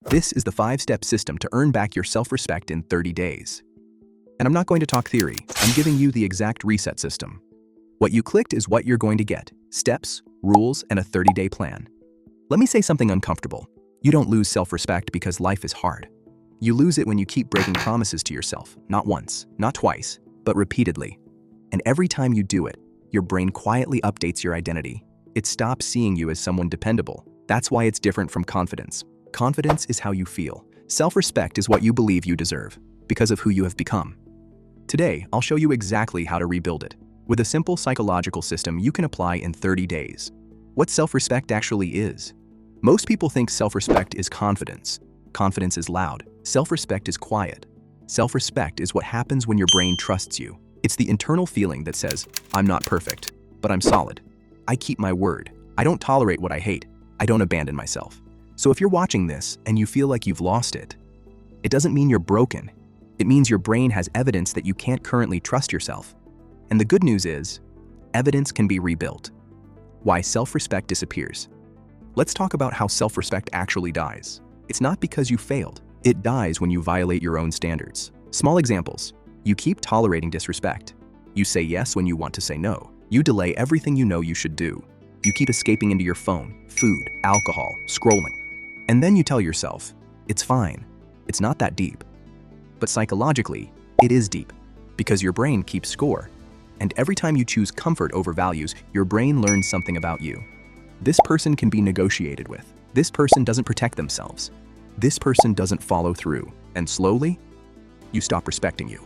This is the 5-step system to earn back your self-respect in 30 days. And I'm not going to talk theory, I'm giving you the exact reset system. What you clicked is what you're going to get: steps, rules, and a 30-day plan. Let me say something uncomfortable. You don't lose self-respect because life is hard. You lose it when you keep breaking promises to yourself, not once, not twice, but repeatedly. And every time you do it, your brain quietly updates your identity. It stops seeing you as someone dependable. That's why it's different from confidence. Confidence is how you feel. Self-respect is what you believe you deserve, because of who you have become. Today, I'll show you exactly how to rebuild it, with a simple psychological system you can apply in 30 days. What self-respect actually is. Most people think self-respect is confidence. Confidence is loud. Self-respect is quiet. Self-respect is what happens when your brain trusts you. It's the internal feeling that says, I'm not perfect, but I'm solid. I keep my word. I don't tolerate what I hate. I don't abandon myself. So if you're watching this and you feel like you've lost it, it doesn't mean you're broken. It means your brain has evidence that you can't currently trust yourself. And the good news is, evidence can be rebuilt. Why self-respect disappears. Let's talk about how self-respect actually dies. It's not because you failed. It dies when you violate your own standards. Small examples. You keep tolerating disrespect. You say yes when you want to say no. You delay everything you know you should do. You keep escaping into your phone, food, alcohol, scrolling. And then you tell yourself, it's fine. It's not that deep. But psychologically, it is deep, because your brain keeps score. And every time you choose comfort over values, your brain learns something about you. This person can be negotiated with. This person doesn't protect themselves. This person doesn't follow through. And slowly, you stop respecting you.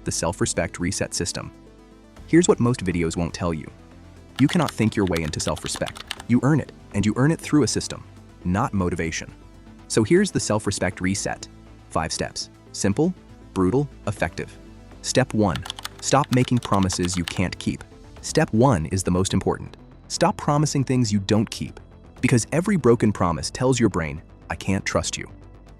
The self-respect reset system. Here's what most videos won't tell you. You cannot think your way into self-respect. You earn it, and you earn it through a system, not motivation. So here's the self-respect reset. 5 steps. Simple, brutal, effective. Step 1. Stop making promises you can't keep. Step 1 is the most important. Stop promising things you don't keep, because every broken promise tells your brain, I can't trust you.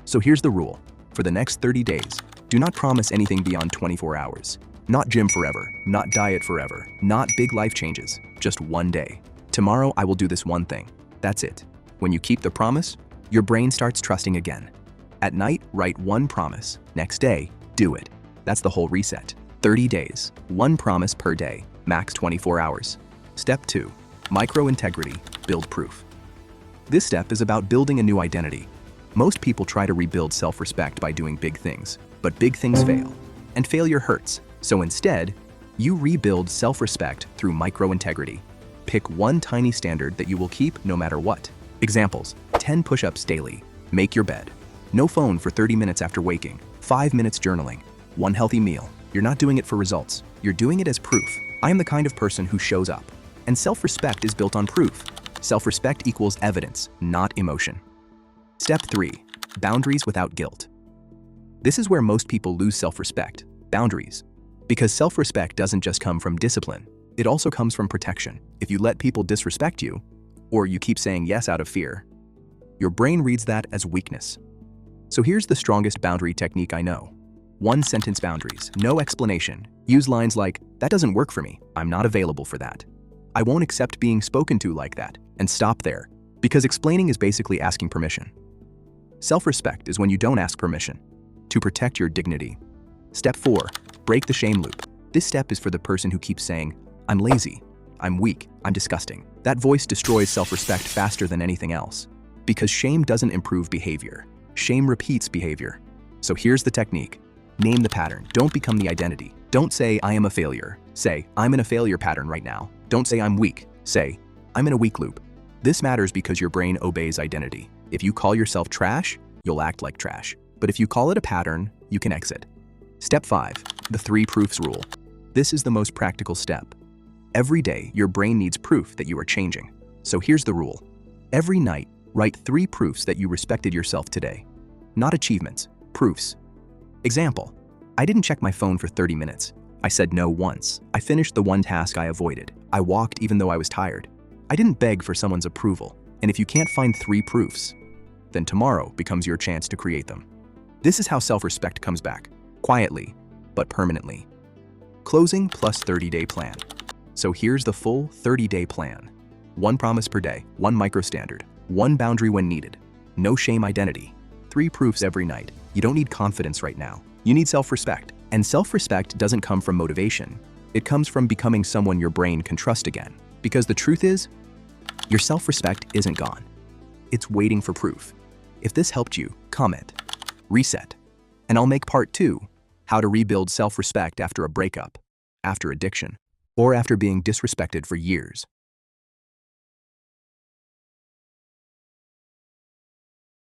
So here's the rule. For the next 30 days, do not promise anything beyond 24 hours. Not gym forever, not diet forever, not big life changes, just one day. Tomorrow I will do this one thing. That's it. When you keep the promise, your brain starts trusting again. At night, write one promise. Next day, do it. That's the whole reset. 30 days, one promise per day, max 24 hours. Step 2. Micro-integrity, build proof. This step is about building a new identity. Most people try to rebuild self-respect by doing big things, but big things fail, and failure hurts. So instead, you rebuild self-respect through micro-integrity. Pick one tiny standard that you will keep no matter what. Examples: 10 push-ups daily, make your bed, no phone for 30 minutes after waking, 5 minutes journaling, one healthy meal. You're not doing it for results, you're doing it as proof. I am the kind of person who shows up, and self-respect is built on proof. Self-respect equals evidence, not emotion. Step 3. Boundaries without guilt. This is where most people lose self-respect, boundaries. Because self-respect doesn't just come from discipline, it also comes from protection. If you let people disrespect you, or you keep saying yes out of fear, your brain reads that as weakness. So here's the strongest boundary technique I know. 1-sentence boundaries, no explanation. Use lines like, that doesn't work for me, I'm not available for that. I won't accept being spoken to like that, and stop there, because explaining is basically asking permission. Self-respect is when you don't ask permission, to protect your dignity. Step 4. Break the shame loop. This step is for the person who keeps saying, I'm lazy, I'm weak, I'm disgusting. That voice destroys self-respect faster than anything else, because shame doesn't improve behavior. Shame repeats behavior. So here's the technique. Name the pattern, don't become the identity. Don't say, I am a failure. Say, I'm in a failure pattern right now. Don't say I'm weak. Say, I'm in a weak loop. This matters because your brain obeys identity. If you call yourself trash, you'll act like trash. But if you call it a pattern, you can exit. Step 5. The 3 proofs rule. This is the most practical step. Every day, your brain needs proof that you are changing. So here's the rule. Every night, write 3 proofs that you respected yourself today. Not achievements, proofs. Example, I didn't check my phone for 30 minutes. I said no once. I finished the one task I avoided. I walked even though I was tired. I didn't beg for someone's approval. And if you can't find 3 proofs, then tomorrow becomes your chance to create them. This is how self-respect comes back, quietly, but permanently. Closing plus 30-day plan. So here's the full 30-day plan. 1 promise per day, 1 micro standard, 1 boundary when needed, no shame identity, 3 proofs every night. You don't need confidence right now. You need self-respect. And self-respect doesn't come from motivation. It comes from becoming someone your brain can trust again. Because the truth is, your self-respect isn't gone. It's waiting for proof. If this helped you, comment, reset, and I'll make part 2, how to rebuild self-respect after a breakup, after addiction, or after being disrespected for years.